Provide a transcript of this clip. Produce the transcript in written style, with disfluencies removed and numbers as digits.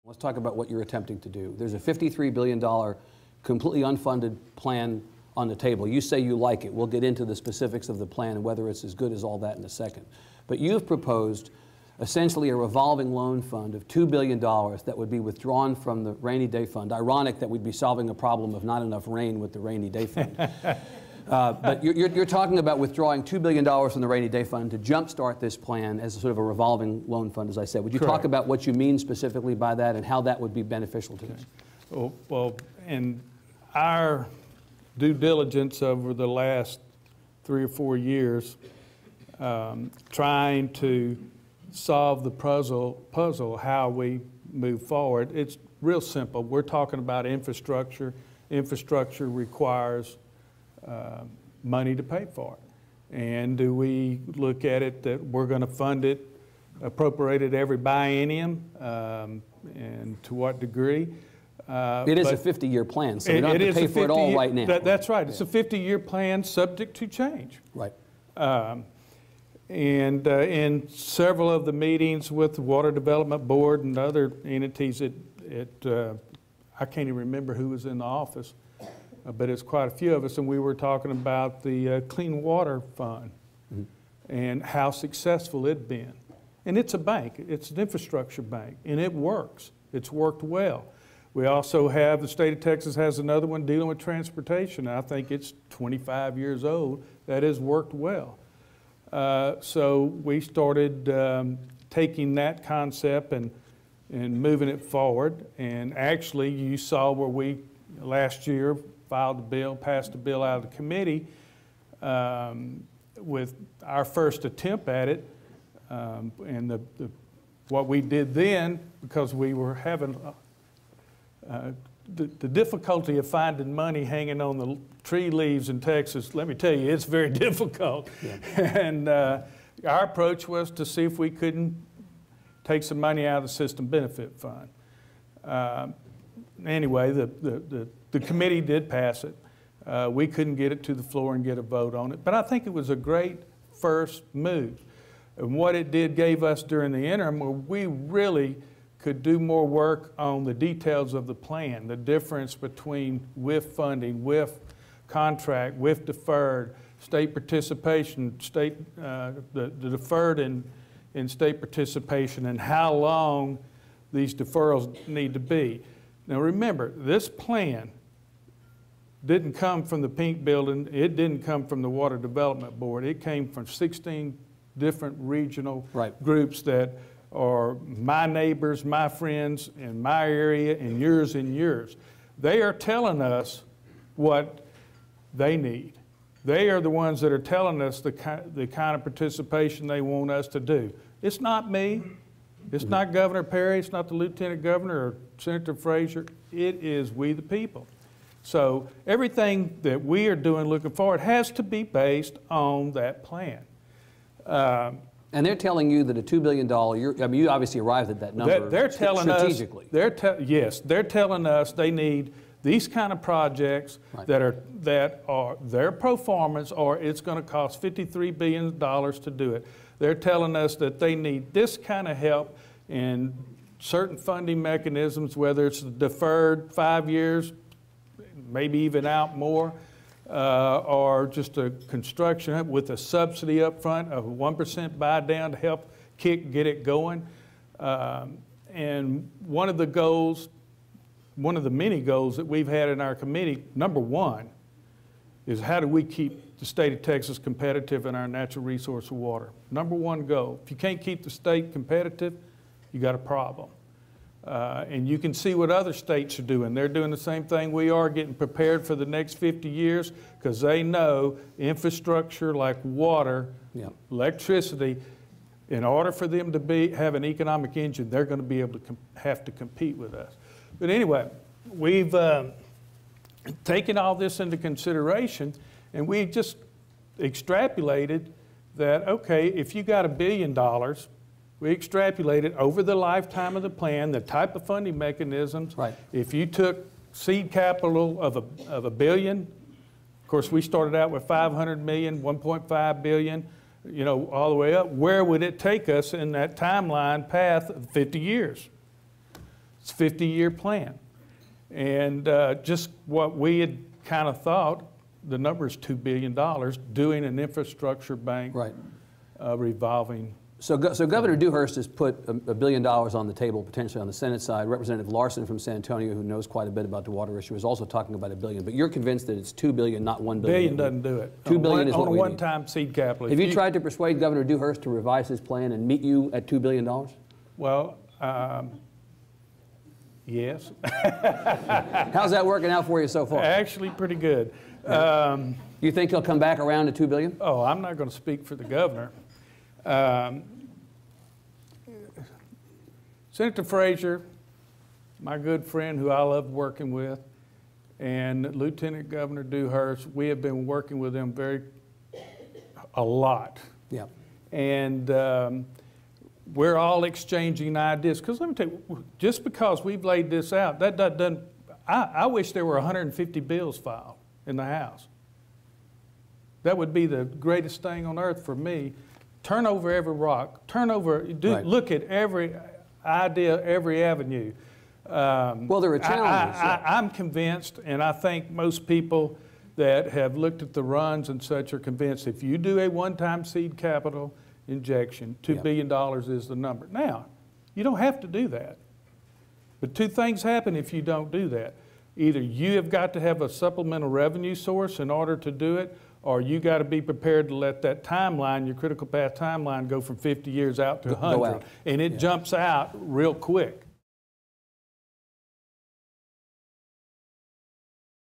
Let's talk about what you're attempting to do. There's a $53 billion completely unfunded plan on the table. You say you like it. We'll get into the specifics of the plan and whether it's as good as all that in a second. But you've proposed essentially a revolving loan fund of $2 billion that would be withdrawn from the rainy day fund. Ironic that we'd be solving a problem of not enough rain with the rainy day fund. But you're talking about withdrawing $2 billion from the rainy day fund to jumpstart this plan as a sort of a revolving loan fund, as I said. Would you talk about what you mean specifically by that and how that would be beneficial to us? Well, in our due diligence over the last 3 or 4 years, trying to solve the puzzle how we move forward, it's real simple. We're talking about infrastructure. Infrastructure requires money to pay for it. And do we look at it that we're going to fund it, appropriate it every biennium, and to what degree? It is a 50-year plan, so we don't have to pay for it all right now. That's right. It's a 50-year plan subject to change. Right. And in several of the meetings with the Water Development Board and other entities, I can't even remember who was in the office, but it's quite a few of us, and we were talking about the Clean Water Fund and how successful it'd been. And it's a bank. It's an infrastructure bank, and it works. It's worked well. We also have, the state of Texas has another one dealing with transportation. I think it's 25 years old. That has worked well. So we started taking that concept and moving it forward. And actually, you saw where we, last year, filed a bill, passed a bill out of the committee with our first attempt at it. And what we did then, because we were having the difficulty of finding money hanging on the tree leaves in Texas, let me tell you, it's very difficult. Yeah. And our approach was to see if we couldn't take some money out of the System Benefit Fund. Anyway, the committee did pass it. We couldn't get it to the floor and get a vote on it, but I think it was a great first move. And what it did gave us during the interim, where we really could do more work on the details of the plan, the difference between WIF funding, WIF contract, WIF deferred, state participation, the deferred in state participation, and how long these deferrals need to be. Now remember, this plan didn't come from the Pink Building. It didn't come from the Water Development Board. It came from 16 different regional groups that are my neighbors, my friends in my area, and yours and yours. They are telling us what they need. They are the ones that are telling us the kind of participation they want us to do. It's not me. It's not Governor Perry. It's not the Lieutenant Governor or Senator Frazier. It is we the people. So everything that we are doing looking forward has to be based on that plan. And they're telling you that a $2 billion, I mean, you obviously arrived at that number they're telling strategically. Yes, they're telling us they need these kind of projects that are their performance, or it's going to cost $53 billion to do it. They're telling us that they need this kind of help in certain funding mechanisms, whether it's deferred 5 years, maybe even out more, or just a construction with a subsidy up front of 1% buy down to help get it going. And one of the goals, one of the many goals that we've had in our committee, number one, is how do we keep the state of Texas competitive in our natural resource of water? Number one goal. If you can't keep the state competitive, you got a problem. And you can see what other states are doing. They're doing the same thing we are, getting prepared for the next 50 years, because they know infrastructure like water, electricity, in order for them to have an economic engine, they're going to be able to have to compete with us. But anyway, we've taken all this into consideration, and we just extrapolated that, okay, if you got $1 billion, we extrapolated over the lifetime of the plan, the type of funding mechanisms. If you took seed capital of a billion, of course we started out with 500 million, 1.5 billion, you know, all the way up, where would it take us in that timeline path of 50 years? It's a 50-year plan. And just what we had kind of thought, the number is $2 billion, doing an infrastructure bank revolving. So Governor Dewhurst has put $1 billion on the table, potentially on the Senate side. Representative Larson from San Antonio, who knows quite a bit about the water issue, is also talking about $1 billion. But you're convinced that it's $2 billion, not $1 billion. Billion doesn't do it. $2 billion is what we need. On a one-time seed capital. Have you tried to persuade Governor Dewhurst to revise his plan and meet you at $2 billion? Well, yes. How's that working out for you so far? Actually, pretty good. You think he'll come back around to $2 billion? Oh, I'm not going to speak for the governor. Senator Frazier, my good friend who I love working with, and Lieutenant Governor Dewhurst, we have been working with them a lot. Yeah. And we're all exchanging ideas. Because let me tell you, just because we've laid this out, that doesn't, I wish there were 150 bills filed in the House. That would be the greatest thing on earth for me. Turn over every rock, look at every idea, every avenue. Well, there are challenges. I'm convinced, and I think most people that have looked at the runs and such are convinced if you do a one-time seed capital injection, $2 billion is the number. Now, you don't have to do that. But two things happen if you don't do that. Either you have got to have a supplemental revenue source in order to do it, or you got to be prepared to let that timeline, your critical path timeline, go from 50 years out to 100. And it jumps out real quick.